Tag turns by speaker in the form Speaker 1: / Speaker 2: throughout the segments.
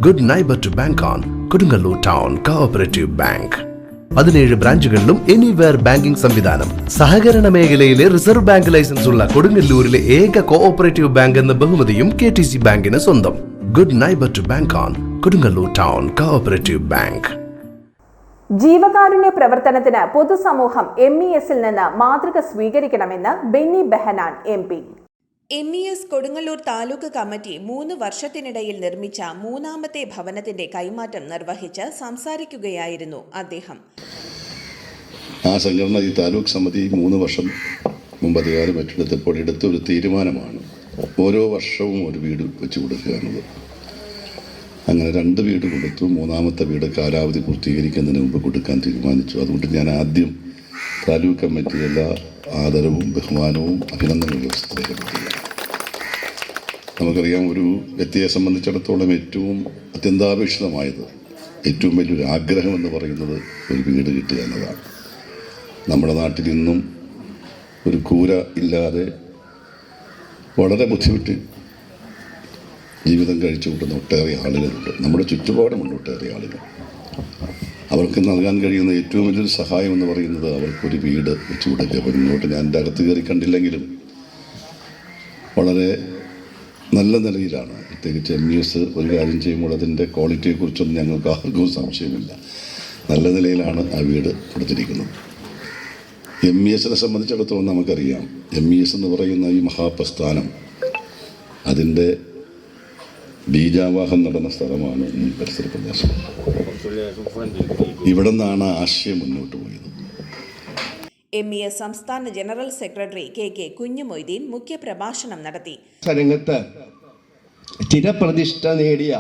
Speaker 1: Good neighbour to bank on Kodungallur town cooperative bank. 17 ബ്രാഞ്ചുകളിലും anywhere banking സംവിധാനം. സഹകരണ മേഖലയിലെ റിസർവ് ബാങ്ക് ലൈസൻസ് ഉള്ള കൊടുങ്ങല്ലൂരിലെ ഏക കോഓപ്പറേറ്റീവ് ബാങ്ക് എന്ന ബഹുമതിയും KTC ബാങ്കിന് സ്വന്തം. Good neighbour to bank on Kodungallur town cooperative bank.
Speaker 2: ജീവകാരുണ്യ പ്രവർത്തനത്തിന് പൊതുസമൂഹം MESൽ നിന്ന് മാതൃക സ്വീകരിക്കണമെന്ന് Benny Behanan MP.
Speaker 3: MES Kodungallur taluk committee 3 വർഷത്തിനിടയിൽ നിർമ്മിച്ച 3ാമത്തെ ഭവനത്തിന്റെ കൈമാറ്റം നിർവഹിച്ച് സംസാരിക്കുകയായിരുന്നു അദ്ദേഹം.
Speaker 4: ആ സംഘടന ഈ താലൂക്ക് സമിതി 3 വർഷം മുമ്പ് അധികാരം ഏറ്റെടുത്തപ്പോൾ എടുത്ത ഒരു തീരുമാനമാണ് ഓരോ വർഷവും ഒരു വീട് വെച്ച് കൊടുക്കുക എന്നത്. അങ്ങനെ 2 വീട് കൊടുത്തു. 3ാമത്തെ വീട് കാലാവധി പൂർത്തീകരിക്കുന്നതിന് മുമ്പ് കൊടുക്കാൻ തീരുമാനിച്ചു. അതുകൊണ്ട് ഞാൻ ആദ്യം താലൂക്ക് കമ്മിറ്റി എല്ലാ ആദരവും ബഹുമാനവും അഭിനന്ദനങ്ങളും രേഖപ്പെടുത്തുകയാണ്. നമുക്കറിയാം, ഒരു വ്യക്തിയെ സംബന്ധിച്ചിടത്തോളം ഏറ്റവും അത്യന്താപേക്ഷിതമായത്, ഏറ്റവും വലിയൊരു ആഗ്രഹം എന്ന് പറയുന്നത് ഒരു വീട് കിട്ടുക എന്നതാണ്. നമ്മുടെ നാട്ടിൽ ഇന്നും ഒരു കൂര ഇല്ലാതെ വളരെ ബുദ്ധിമുട്ടി ജീവിതം കഴിച്ചു കൂട്ടുന്ന ഒട്ടേറെ ആളുകളുണ്ട്. നമ്മുടെ ചുറ്റുപാടുമുണ്ട് ഒട്ടേറെ ആളുകൾ. അവർക്ക് നൽകാൻ കഴിയുന്ന ഏറ്റവും വലിയൊരു സഹായം എന്ന് പറയുന്നത് അവർക്കൊരു വീട് വെച്ച് കൊടുക്കുക. അപ്പോൾ മുന്നോട്ട് ഞാൻ എൻ്റെ അകത്ത് കയറി കണ്ടില്ലെങ്കിലും വളരെ നല്ല നിലയിലാണ്. പ്രത്യേകിച്ച് MES ഒരു കാര്യം ചെയ്യുമ്പോൾ അതിൻ്റെ ക്വാളിറ്റിയെക്കുറിച്ചൊന്നും ഞങ്ങൾക്ക് ആർക്കും സംശയമില്ല. നല്ല നിലയിലാണ് ആ വീട് കൊടുത്തിരിക്കുന്നത്. MESനെ സംബന്ധിച്ചിടത്തോളം നമുക്കറിയാം, MES എന്ന് പറയുന്ന ഈ മഹാപ്രസ്ഥാനം അതിൻ്റെ ബീജാവാഹം നടന്ന സ്ഥലമാണ് ഈ പരിസര പ്രദേശം. ഇവിടെ നിന്നാണ് ആശയം മുന്നോട്ട് പോയത്.
Speaker 3: MES സംസ്ഥാന ജനറൽ സെക്രട്ടറി KK കുഞ്ഞുമൊയ്തീൻ മുഖ്യപ്രഭാഷണം നടത്തി.
Speaker 5: രംഗത്ത് സ്ഥിരപ്രതിഷ്ഠ നേടിയ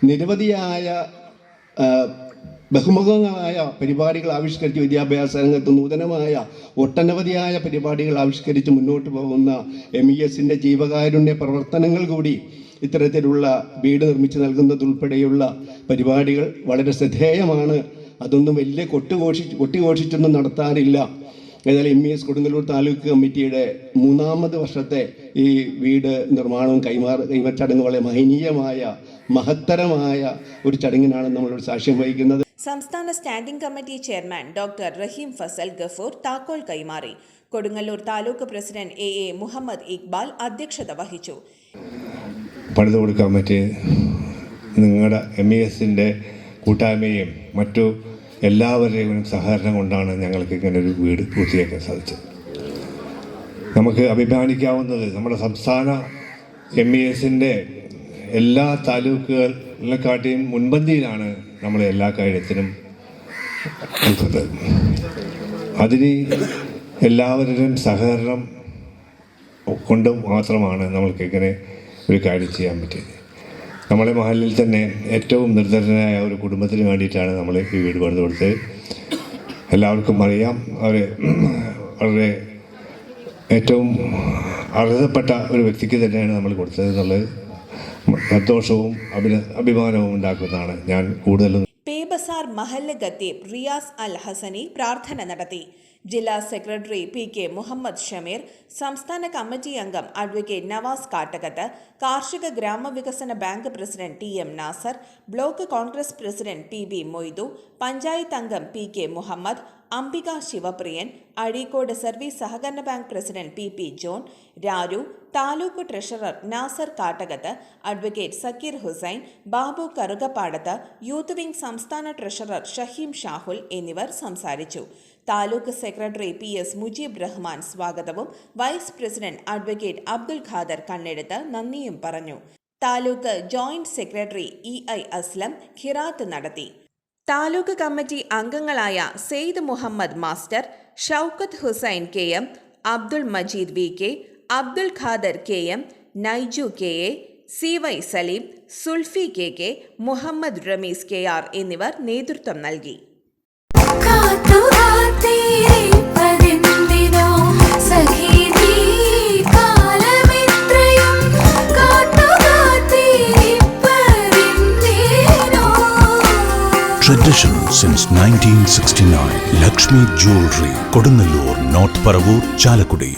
Speaker 5: നിരവധിയായ ബഹുമുഖങ്ങളായ പരിപാടികൾ ആവിഷ്കരിച്ച് വിദ്യാഭ്യാസ രംഗത്ത് നൂതനമായ ഒട്ടനവധിയായ പരിപാടികൾ ആവിഷ്കരിച്ച് മുന്നോട്ട് പോകുന്ന MESന്റെ ജീവകാരുണ്യ പ്രവർത്തനങ്ങൾ കൂടി ഇത്തരത്തിലുള്ള വീട് നിർമ്മിച്ച് നൽകുന്നതുൾപ്പെടെയുള്ള പരിപാടികൾ വളരെ ശ്രദ്ധേയമാണ്. അതൊന്നും വലിയ കൊട്ടിഘോഷിച്ചൊന്നും നടത്താറില്ല. എന്നാൽ MES കൊടുങ്ങല്ലൂർ താലൂക്ക് കമ്മിറ്റിയുടെ 3ാമത് വർഷത്തെ ഈ വീട് നിർമ്മാണവും കൈമാറ്റച്ചടങ്ങ് വളരെ മഹനീയമായ മഹത്തരമായ ഒരു ചടങ്ങിനാണ് നമ്മൾ സാക്ഷ്യം വഹിക്കുന്നത്.
Speaker 3: സംസ്ഥാന സ്റ്റാൻഡിംഗ് കമ്മിറ്റി ചെയർമാൻ ഡോക്ടർ റഹീം ഫസൽ ഗഫൂർ താക്കോൽ കൈമാറി. കൊടുങ്ങല്ലൂർ താലൂക്ക് പ്രസിഡന്റ് AA മുഹമ്മദ് ഇക്ബാൽ അധ്യക്ഷത വഹിച്ചു.
Speaker 6: പണിത് കൊടുക്കാൻ പറ്റിയ നിങ്ങളുടെ MESന്റെ കൂട്ടായ്മയും മറ്റു എല്ലാവരുടെയും സഹകരണം കൊണ്ടാണ് ഞങ്ങൾക്ക് ഇങ്ങനെ ഒരു വീട് പൂർത്തിയാക്കാൻ സാധിച്ചത്. നമുക്ക് അഭിമാനിക്കാവുന്നത് നമ്മുടെ സംസ്ഥാന MESന്റെ എല്ലാ താലൂക്കുകളെക്കാട്ടിയും മുൻപന്തിയിലാണ് നമ്മളെ എല്ലാ കാര്യത്തിനും നിൽക്കുന്നത്. അതിന് എല്ലാവരുടെയും സഹകരണം കൊണ്ട് മാത്രമാണ് നമ്മൾക്ക് ഇങ്ങനെ ഒരു കാര്യം ചെയ്യാൻ പറ്റിയത്. നമ്മളെ മഹലിൽ തന്നെ ഏറ്റവും നിർധനരായ ഒരു കുടുംബത്തിന് വേണ്ടിയിട്ടാണ് നമ്മൾ ഈ വീട് പണിത് കൊടുത്തത്. എല്ലാവർക്കും അറിയാം, അവർ വളരെ ഏറ്റവും അർഹതപ്പെട്ട ഒരു വ്യക്തിക്ക് തന്നെയാണ് നമ്മൾ കൊടുത്തത് എന്നുള്ളത് സന്തോഷവും അഭിമാനവും ഉണ്ടാക്കുന്നതാണ്. ഞാൻ കൂടുതലും
Speaker 3: പേബസാർ മഹല്ല് ഖത്തീബ് റിയാസ് അൽ ഹസനി പ്രാർത്ഥന നടത്തി. ജില്ലാ സെക്രട്ടറി PK മുഹമ്മദ് ഷമീർ, സംസ്ഥാന കമ്മിറ്റി അംഗം അഡ്വക്കേറ്റ് നവാസ് കാട്ടകത്ത്, കാർഷിക ഗ്രാമവികസന bank president TM Nasar, block Congress president PB Moithu, panchayat അംഗം PK മുഹമ്മദ്, അംബിക ശിവപ്രിയൻ, അഴീക്കോട് സർവീസ് സഹകരണ bank president PP John, Raru, taluk treasurer Nasar Kattakath, advocate Zakir Hussain, Babu Karukappadath, youth wing സംസ്ഥാന ട്രഷറർ ഷഹീം ഷാഹുൽ എന്നിവർ സംസാരിച്ചു. താലൂക്ക് സെക്രട്ടറി PS മുജീബ് റഹ്മാൻ സ്വാഗതവും vice president advocate Abdul Khader Kannedath നന്ദിയും പറഞ്ഞു. Taluk joint secretary EI Aslam ഖിറാത്ത് നടത്തി. താലൂക്ക് കമ്മിറ്റി അംഗങ്ങളായ Syed Muhammad master, Shoukath Hussain KM, Abdul Majeed VK, Abdul Khader KM, Naiju KA, CY Saleem, Sulfi KK, Muhammad Rameez KR എന്നിവർ നേതൃത്വം നൽകി.
Speaker 1: Tradition since 1969. Lakshmi Jewelry, Kodunallur, North Paravur, Chalakudi.